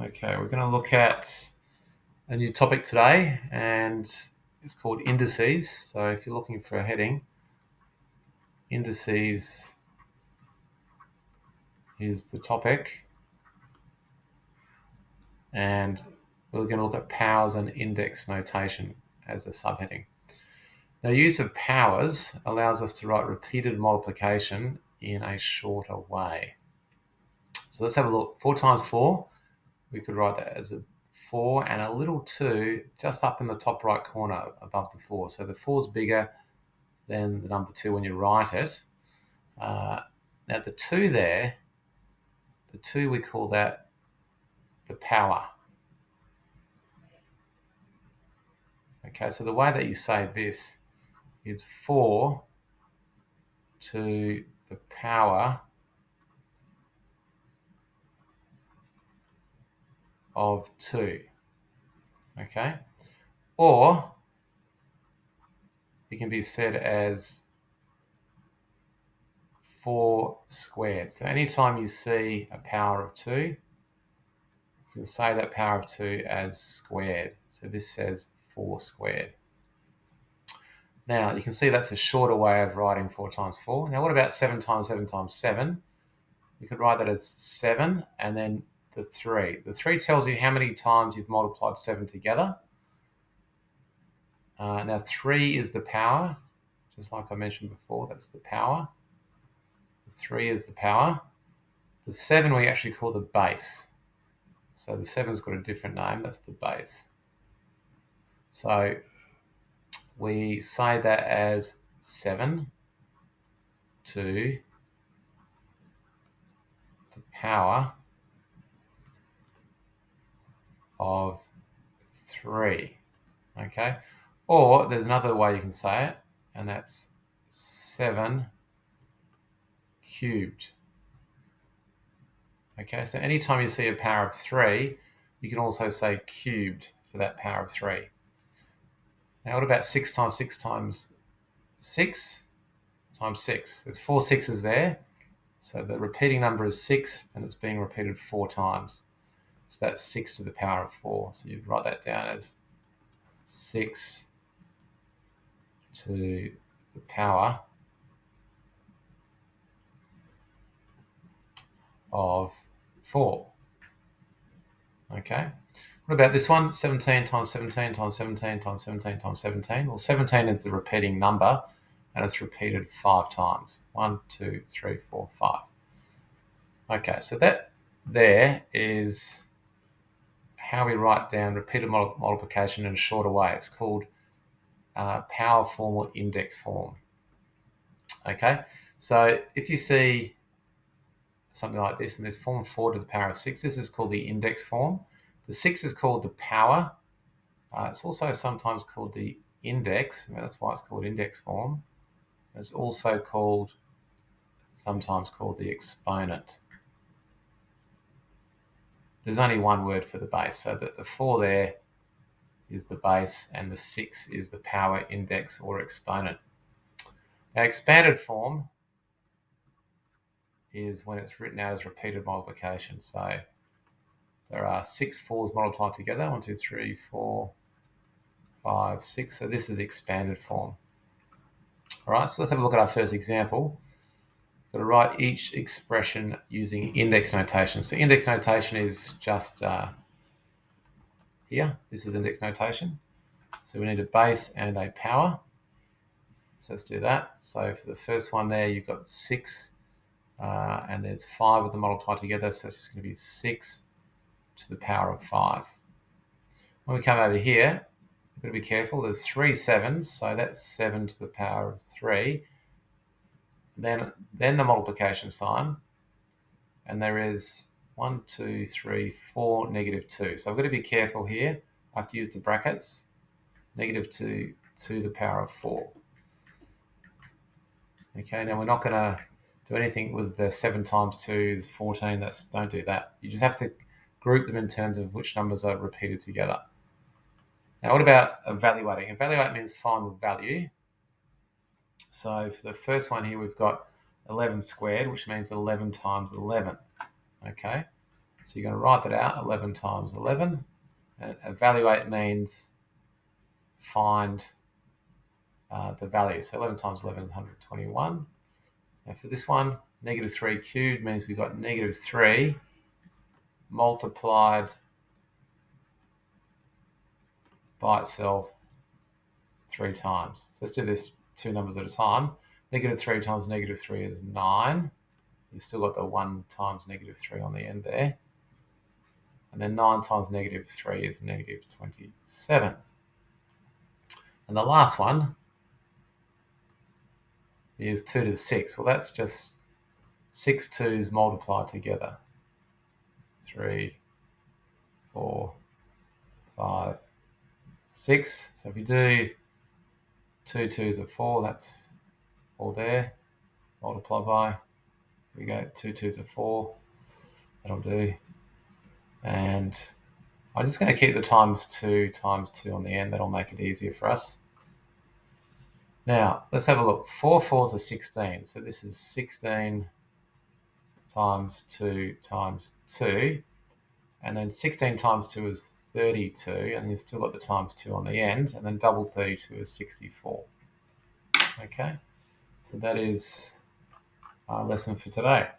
Okay, we're going to look at a new topic today, and it's called indices. So if you're looking for a heading, indices is the topic, and we're going to look at powers and index notation as a subheading. The use of powers allows us to write repeated multiplication in a shorter way. So let's have a look. 4 times 4, we could write that as a 4 and a little 2 just up in the top right corner above the 4. So the 4 is bigger than the number 2 when you write it. Now the 2 there, the 2 we call that the power. Okay, so the way that you say this is 4 to the power of 2. Okay, or it can be said as 4 squared. So anytime you see a power of 2, you can say that power of 2 as squared. So this says 4 squared. Now you can see that's a shorter way of writing 4 times 4. Now what about 7 times 7 times 7? You could write that as 7 and then the 3. The 3 tells you how many times you've multiplied 7 together. Now 3 is the power, just like I mentioned before, that's the power. The 3 is the power. The 7 we actually call the base. So the 7's got a different name, that's the base. So we say that as 7 to the power of 3. Okay, or there's another way you can say it, and that's 7 cubed. Okay, so anytime you see a power of 3, you can also say cubed for that power of 3. Now what about 6 times 6 times 6 times 6? There's 4 6's there, so the repeating number is 6 and it's being repeated 4 times. So that's 6 to the power of 4. So you'd write that down as 6 to the power of 4. Okay. What about this one? 17 times 17 times 17 times 17 times 17. Well, 17 is the repeating number, and it's repeated 5 times. 1, 2, 3, 4, 5. Okay, so that there is how we write down repeated multiplication in a shorter way. It's called power form or index form. Okay, so if you see something like this, and there's form 4 to the power of 6, this is called the index form. The 6 is called the power. It's also sometimes called the index. That's why it's called index form. It's also sometimes called the exponent. There's only one word for the base, so that the 4 there is the base and the 6 is the power, index, or exponent. Now, expanded form is when it's written out as repeated multiplication. So there are 6 4s multiplied together. 1, 2, 3, 4, 5, 6. So this is expanded form. All right, so let's have a look at our first example. We're going to write each expression using index notation. So index notation is just here. This is index notation. So we need a base and a power. So let's do that. So for the first one there, you've got 6, and there's 5 of them multiplied together. So it's just going to be 6 to the power of 5. When we come over here, we've got to be careful. There's 3 7s, so that's 7 to the power of 3. Then the multiplication sign, and there is 1, 2, 3, 4, negative 2. So I've got to be careful here. I have to use the brackets. Negative 2 to the power of 4. Okay, now we're not going to do anything with the 7 times 2 is 14. Don't do that. You just have to group them in terms of which numbers are repeated together. Now, what about evaluating? Evaluate means find the value. So for the first one here, we've got 11 squared, which means 11 times 11. Okay, So you're going to write that out, 11 times 11. And evaluate means find the value. So 11 times 11 is 121. And for this one, negative 3 cubed means we've got negative 3 multiplied by itself 3 times. So let's do this two numbers at a time. Negative 3 times negative 3 is 9. You've still got the 1 times negative 3 on the end there. And then 9 times negative 3 is negative 27. And the last one is 2 to the 6. Well, that's just 6 2's multiplied together. 3, 4, 5, 6. So if you do 2 2's are 4, that's 4 there. Multiply by, here we go, 2 2's are 4. That'll do. And I'm just going to keep the times 2 on the end. That'll make it easier for us. Now, let's have a look. 4 4's are 16. So this is 16 times 2 times 2. And then 16 times 2 is 32. And you've still got the times 2 on the end. And then double 32 is 64. Okay, so that is our lesson for today.